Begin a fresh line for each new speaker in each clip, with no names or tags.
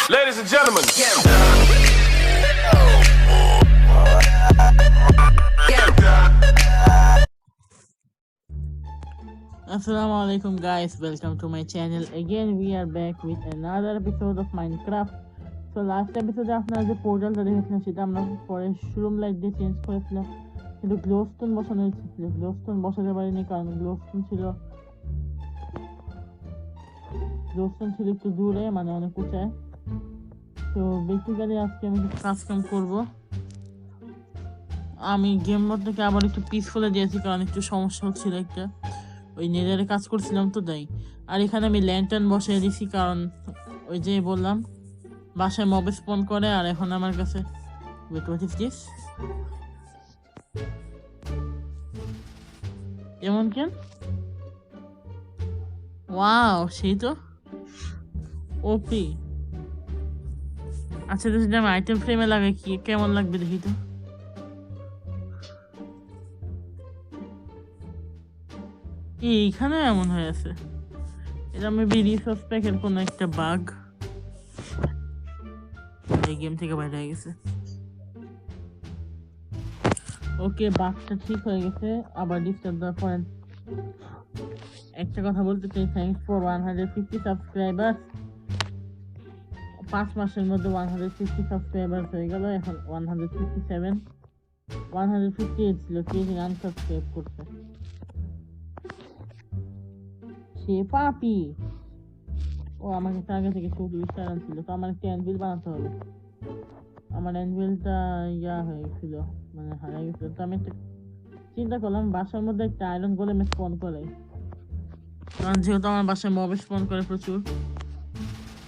Ladies and gentlemen.
Assalamualaikum guys, welcome to my channel. Again we are back with another episode of Minecraft. So last episode আপনারা যে পোর্টালটা দেখেছিলেন সেটা আমরা পরে showroom light দিয়ে change করেছিলাম, কিন্তু গ্লোস্টোন বসানো হয়েছিল। গ্লোস্টোন বসাতে পারিনি কারণ গ্লোস্টোন ছিল একটু দূরে, মানে অনেক উঁচায়। তো বেসিক্যালি আজকে আমি কিছু কাজকাম করবো। আমি গেম মোড থেকে আবার একটু পিসফুলে দিয়েছি কারণ একটু সমস্যা হচ্ছিল, একটা ওই নেজারে কাজ করছিলাম তো তাই। আর এখানে আমি ল্যান্টার্ন বসিয়ে দিছি কারণ ওই যে বললাম বাসায় মব স্পন করে। আর এখন আমার কাছে এমন কেন, ওয়াও সেই তো ওপি। আচ্ছা তো যদি আমি আইটেম ফ্রেমে লাগাই কি কেমন লাগবে দেখি তো। এইখানে এমন হয়ে আছে, এটা মেবি রিসোর্স প্যাকের কোনো একটা বাগ এই গেম থেকে বাইরে হয়ে গেছে। ওকে, বাগটা ঠিক হয়ে গেছে। আবার ডিস্টার্ব দেওয়ার পরে একটা কথা বলতে চাই, থ্যাঙ্কস ফর 150 সাবস্ক্রাইবার। 5 মাসের মধ্যে 150 সাবস্ক্রাইবার হয়ে গেল। এখন 157 158 ছিল, কে আনসাবস্ক্রাইব করছে সে পাপি। ও আমার কাছে আগে থেকে 24টা রান ছিল, তো আমার একটা অ্যানভিল বানাতে হবে। আমার অ্যানভিলটা হয়ে গেছিল, মানে হারিয়ে গেছিল। তো আমি একটা চিন্তা করলাম বাসার মধ্যে একটা আয়রন গোলেম স্পন করে, কারণ যেহেতু আমার বাসায় মব স্পন করে প্রচুর।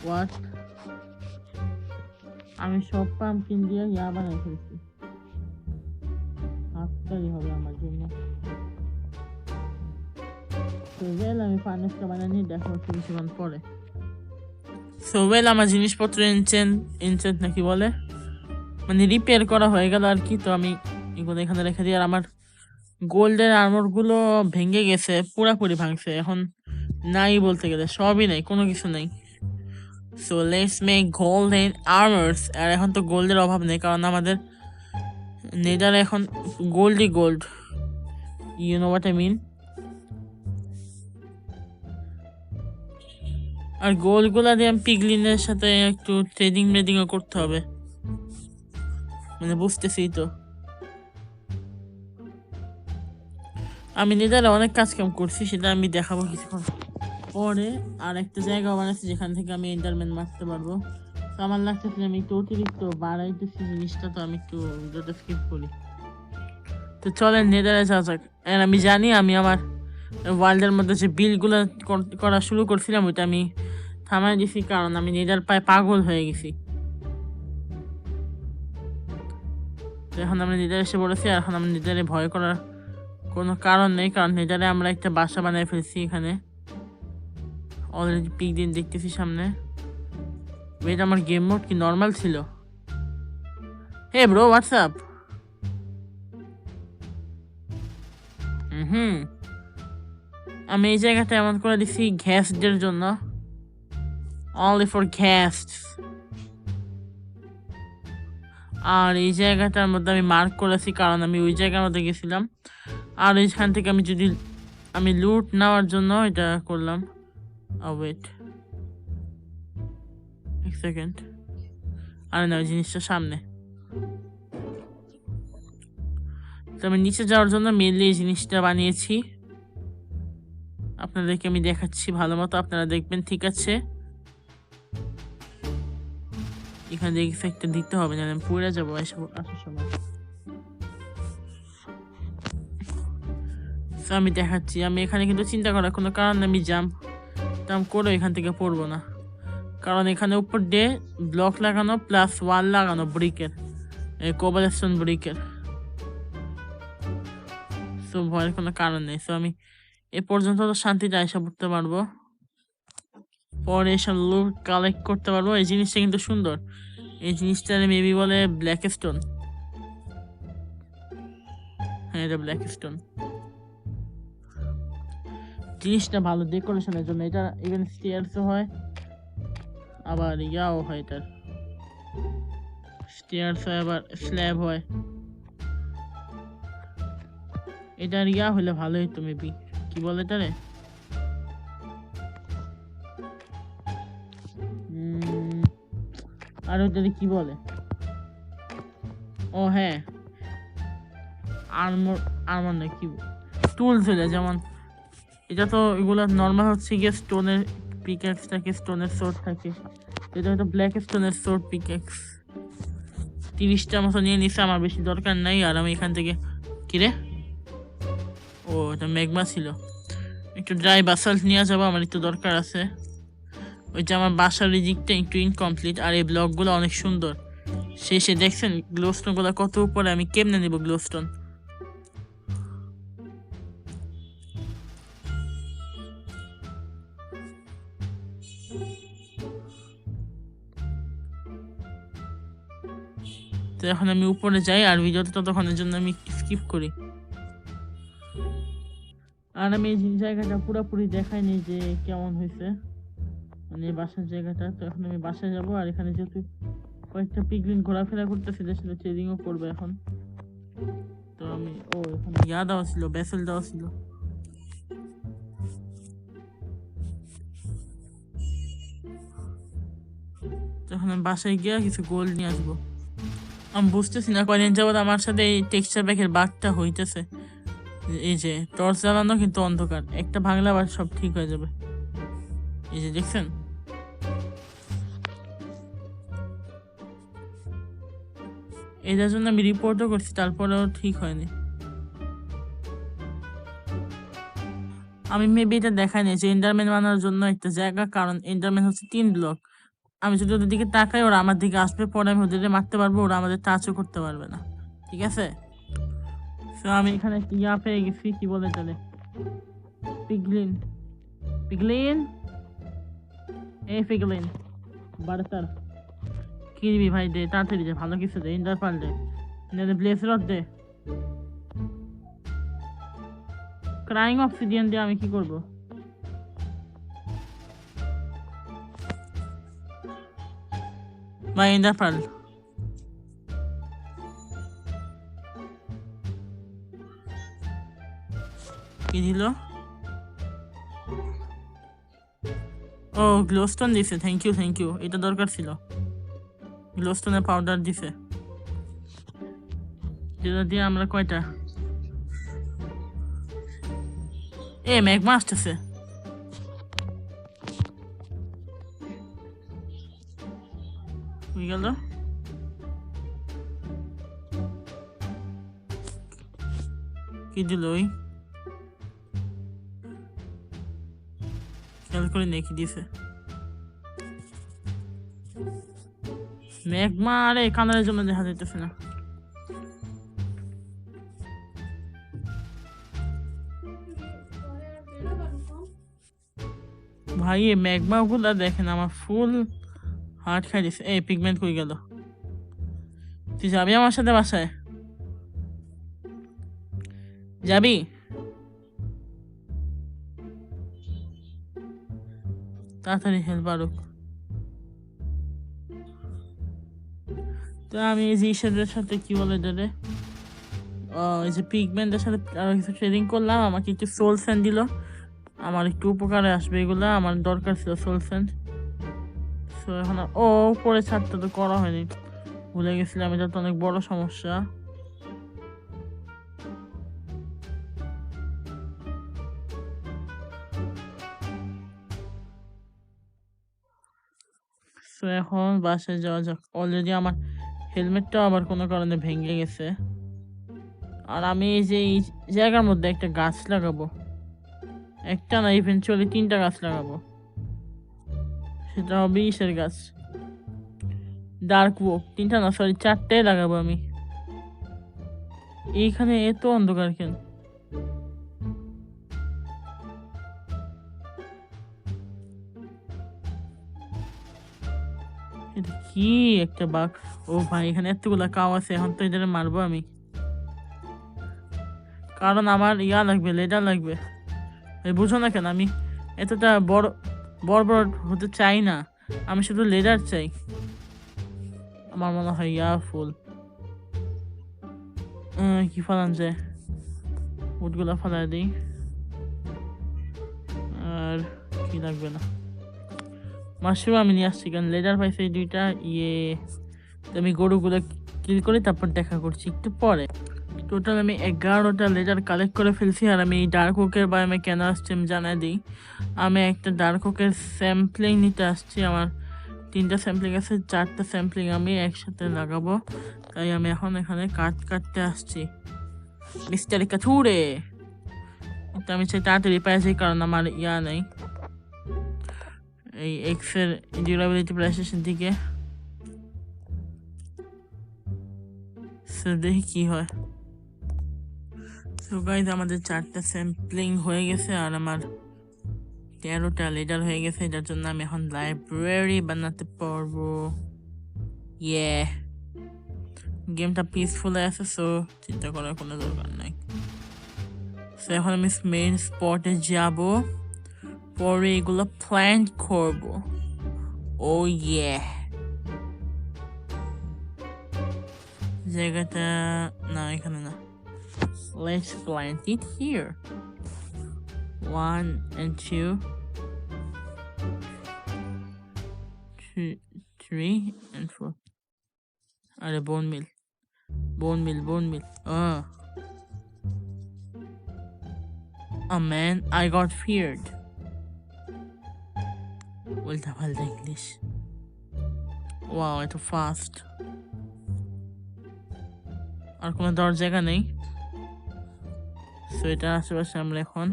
হোয়াট, আমি সব পাম্পকিন দিয়ে বানাই ফেলছি। হাততালি হবে আমার জন্য। আমি ফার্নেসটা বানানি, দেখা হচ্ছে কিছুক্ষণ পরে। আমার জিনিসপত্র ইনচেন্ট নাকি বলে, মানে রিপেয়ার করা হয়ে গেল আর কি। তো আমি এগুলো এখানে রেখে দিই। আর আমার গোল্ডের আর্মর গুলো ভেঙে গেছে, পুরাপুরি ভাঙছে। এখন নাই বলতে গেলে সবই নাই, কোনো কিছু নেই। So let's make golden armours. আর এখন তো গোল্ডের অভাব নেই কারণ আমাদের নেদার এখন গোল্ডই gold, you know what I mean. আর গোলগুলা দিয়ে আমি পিগলিনের সাথে একটু ট্রেডিংও করতে হবে, মানে বুঝতেছি তো। আমি নেদারে অনেক কাজ কাম করছি, সেটা আমি দেখাবো কিছুক্ষণ পরে। আর একটা জায়গা বানাচ্ছি যেখান থেকে আমি এন্ডারম্যান মারতে পারবো। তো আমার লাগতেছে আমি একটু অতিরিক্ত বাড়াইতেছি জিনিসটা, তো আমি একটু ভিডিওটা স্কিপ করি। তো চলেন নেদারে যাওয়া যাক। আর আমি জানি আমি আমার ওয়ার্ল্ডের মধ্যে যে বিলগুলো করা শুরু করছিলাম ওইটা আমি থামাই দিছি কারণ আমি নেদার পায়ে পাগল হয়ে গেছি। তো এখন আমরা নেদারে এসে পড়েছি। আর এখন আমরা নেদারে ভয় করার কোনো কারণ নেই, কারণ নেদারে আমরা একটা বাসা বানাই ফেলছি। এখানে অলরেডি পিক দিন দেখতেছি সামনে। এটা আমার গেম মোড কি নর্মাল ছিল? Hey bro, what's up? আমি এই জায়গাটা এমন করে দিচ্ছি গ্যাসদের জন্য, অনলি ফর গ্যাস। আর এই জায়গাটার মধ্যে আমি মার্ক করেছি কারণ আমি ওই জায়গার মধ্যে গেছিলাম। আর এইখান থেকে আমি লুট নেওয়ার জন্য এটা করলাম। ওয়েট এক সেকেন্ড, আরে না, ওই জিনিসটা সামনে। তো আমি নিচে যাওয়ার জন্য মেনলি এই জিনিসটা বানিয়েছি। আপনাদেরকে আমি দেখাচ্ছি ভালো মতো, আপনারা দেখবেন। ঠিক আছে, এখান থেকে একটা দিতে হবে, না আমি পড়ে যাবো আসার সময়। তো আমি দেখাচ্ছি, আমি এখানে কিন্তু চিন্তা করার কোনো কারণ আমি জাম্প করে এখান থেকে পড়বো না, কারণ এখানে উপর দিয়ে ব্লক লাগানো প্লাস ওয়াল লাগানো ব্রিকের, কোবালস্টোন ব্রিকের। তো ভয়ের কোনো কারণ নেই। তো আমি এ পর্যন্ত তো শান্তিতে আশা করতে পারবো, পরে এসব লুট কালেক্ট করতে পারবো। এই জিনিসটা কিন্তু সুন্দর, এই জিনিসটা মেবি বলে ব্ল্যাক স্টোন। হ্যাঁ, এটা ব্ল্যাক স্টোন। জিনিসটা ভালো ডেকোরেশনের জন্য। এটা ইভেন স্টেয়ারসও হয়। আবার ইয়াও হয়, তার স্টেয়ার্স হয়, আবার স্ল্যাব হয়। এটার ইয়া হলে ভালো হইতো মেবি, কি বলে এটারে, আর ওটারে কি বলে, ও হ্যাঁ আর্মর, আর্মর না কি টুলস হলে, যেমন এটা তো এগুলো নর্মাল হচ্ছে গিয়ে স্টোনের পিক্যাক্স থাকে, স্টোনের সোর্ড থাকে, এটা হয়তো ব্ল্যাক স্টোনের সোর্ড পিক্যাক্স। 30টা মতো নিয়ে নিছে, আমার বেশি দরকার নাই। আর আমি এখান থেকে কিরে, ও এটা ম্যাগমা ছিল, একটু ড্রাই বাসাল্ট নিয়ে যাবো, আমার একটু দরকার আছে। ওই যে আমার বাসার রিজিকটা একটু ইনকমপ্লিট, আর এই ব্লকগুলো অনেক সুন্দর। শেষে দেখছেন গ্লোস্টোন গুলো কত উপরে, আমি কেমনে নিব গ্লোস্টোন? তো এখন আমি উপরে যাই, আর ভিডিওটা ততক্ষণের জন্য আমি স্কিপ করি। আর আমি এই জায়গাটা পুরোপুরি দেখাইনি যে কেমন হয়েছে, মানে বাসার জায়গাটা। তো এখন আমি বাসায় যাব, আর এখানে যেহেতু কয়েকটা পিগলিন ঘোরাফেরা করতেছে, যে সাথে ট্রেডিংও করবে এখন। তো আমি এখানে ইয়া দেওয়া ছিল, ব্যাসেল দেওয়া ছিল। তখন আমি বাসায় গিয়ে কিছু গোল্ড নিয়ে আসবো। আমি বুঝতেছি না কয়দিন যাবত আমার সাথে এই টেক্সচার প্যাকের বাগটা হইতেছে। এই যে টর্চ জ্বালানো কিন্তু অন্ধকার, একটা ভাঙলে আবার সব ঠিক হয়ে যাবে। এই যে দেখছেন, এটার জন্য আমি রিপোর্টও করছি, তারপরেও ঠিক হয়নি। আমি মেবি এটা দেখাইনি যে এন্ডারম্যান বানানোর জন্য একটা জায়গা, কারণ এন্ডারম্যান হচ্ছে 3 ব্লক। আমি যদি ওদের দিকে তাকাই, ওরা আমার দিকে আসবে, পরে আমি ওদের মারতে পারবো, ওরা আমাদের টাচও করতে পারবে না, ঠিক আছে? তো আমি এখানে ইয়া পেয়ে গেছি, কি বলে চলে, পিগলিন, পিগলিন, এই পিগলিন বারতার কি দিবি ভাই? দে তাড়াতাড়ি, দে ভালো কিছু, দে ইন্টার পাল, দে ব্লেস রড দে। ক্রাইং অবসিডিয়ান দিয়ে আমি কি করবো? ভাই ইন্টার পাল, কি দিল? ও গ্লোস্টোন দিছে, থ্যাংক ইউ থ্যাংক ইউ, এটা দরকার ছিল। গ্লোস্টোনের পাউডার দিছে, যেটা দিয়ে আমরা কয়টা ম্যাগমা আসতেছে। হয়ে গেল, কি দিল? ওই খেয়াল করে দেখি দিছে ম্যাগমা। আরে কানারের জন্য দেখা যাইতেছে না। ভাই এই ম্যাগমা গুলা দেখেন আমার ফুল হার্ট খাই দিছে। এই পিগমেন্ট কই গেল? তুই যাবি আমার সাথে বাসায়? যাবি? তাড়াতাড়ি হেল্প পারুক। তো আমি এই যে ইশাদের সাথে কি বলে এটারে, এই যে পিগমেন্টের সাথে আরো কিছু ট্রেডিং করলাম, আমাকে একটু সোল স্যান্ড দিল, আমার একটু উপকারে আসবে এগুলা, আমার দরকার ছিল সোল স্যান্ড। সো এখন উপরে ছাদটা তো করা হয়নি, ভুলে গেছিলাম, এটা তো অনেক বড় সমস্যা। তো এখন বাসায় যাওয়া যাক। অলরেডি আমার হেলমেটটাও আবার কোনো কারণে ভেঙে গেছে। আর আমি এই যে এই জায়গার মধ্যে একটা গাছ লাগাবো, একটা না ইভেনচুয়ালি 3টা গাছ লাগাবো। সেটা হবে ইসের গাছ, ডার্ক ওক। 3টা না, সরি 4টাই লাগাবো আমি। এইখানে এত অন্ধকার কেন? এটা কি একটা বাঘ? ও ভাই এখানে এতগুলা কাউ আছে, এখন তো এদের মারবো আমি, কারণ আমার ইয়া লাগবে, লেডার লাগবে। বুঝো না কেন আমি এতটা বড় বড় বড় হতে চাই না, আমি শুধু লেদার চাই। আমার মনে হয় ফুল কি ফলান যায়, উটগুলা ফেলাই দিই। আর কি লাগবে না, মাশরুম আমি নিয়ে আসছি কারণ লেদার পাইছি দুইটা। আমি গরুগুলো কিল করে তারপর দেখা করছি একটু পরে। টোটাল আমি 11টা লেদার কালেক্ট করে ফেলছি। আর আমি ডার্ক ওকের বায়োমে কেন আসছি আমি জানাই দিই। আমি একটা ডার্ক ওকের স্যাম্পলিং নিতে আসছি। আমার 3টা স্যাম্পলিং আছে, 4টা স্যাম্পলিং আমি একসাথে লাগাবো। তাই আমি এখন এখানে কাটতে আসছি। মিস্টার কাথুরে এটা আমি চাই তাড়াতাড়ি পাই যাই, কারণ আমার নেই এই এক্সের ডিউরেবিলিটি প্রায় শেষের দিকে। দেখি কি হয়। সো গাইজ আমাদের 4টা স্যাম্পলিং হয়ে গেছে আর আমার 13টা লেডার হয়ে গেছে। এটার জন্য আমি এখন লাইব্রেরি বানাতে পারবো। গেমটা পিসফুল আছে, সো চিন্তা করার কোনো দরকার নাই। সো এখন আমি মেইন স্পটে যাব, পরে এগুলো প্ল্যান্ট করবো। ও জায়গাটা না, এখানে না। Let's plant it here. 1 and 2, 3 and 4. Are bone meal. Oh man, I got feared. Ulta palta English. Wow, এত ফাস্ট। আর কোনো দর জায়গা নেই। সো এটা আশেপাশে আমরা এখন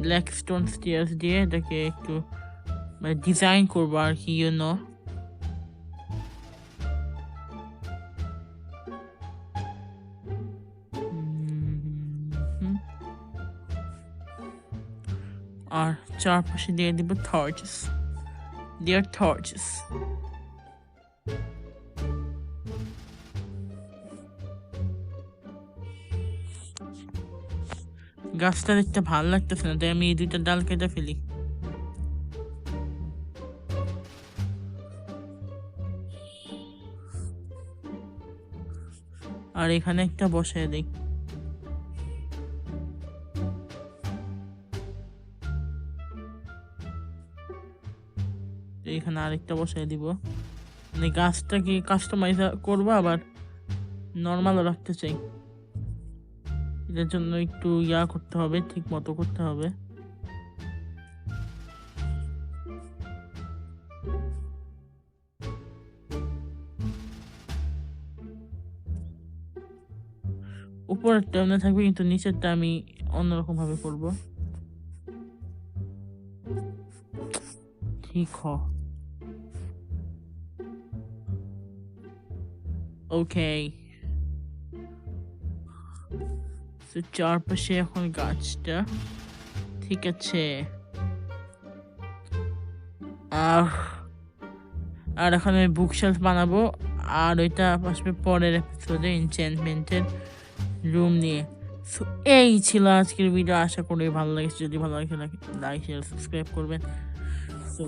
ব্ল্যাক স্টোন স্টিয়ার্স দিয়ে এটাকে একটু মানে ডিজাইন করবো আর কি, আর চারপাশে দিয়ে দিব টর্চেস। Dear torches. গাছটা দেখতে ভালো লাগতেছে না, তাই আমি এই 2টা ডাল কেটে ফেলি। আর এখানে একটা বসায় দিই। এখানে আরেকটা বসায় দিব। মানে গাছটাকে কাস্টমাইজ করবো, আবার নর্মালও রাখতে চাই। এটার জন্য একটু করতে হবে, ঠিক মতো করতে হবে। উপরেরটা এমনি থাকবে, কিন্তু নিচেরটা আমি অন্যরকম ভাবে করবো। ঠিক ওকে। চারপাশে এখন গাছটা ঠিক আছে। আর এখন আমি বুকশেলফ বানাবো, আর ওইটা আসবে পরের এপিসোডে এনচ্যান্টমেন্টের রুম নিয়ে। সো এই ছিল আজকের ভিডিও। আশা করি ভালো লাগছে। যদি ভালো লাগে লাইক শেয়ার সাবস্ক্রাইব করবেন। সো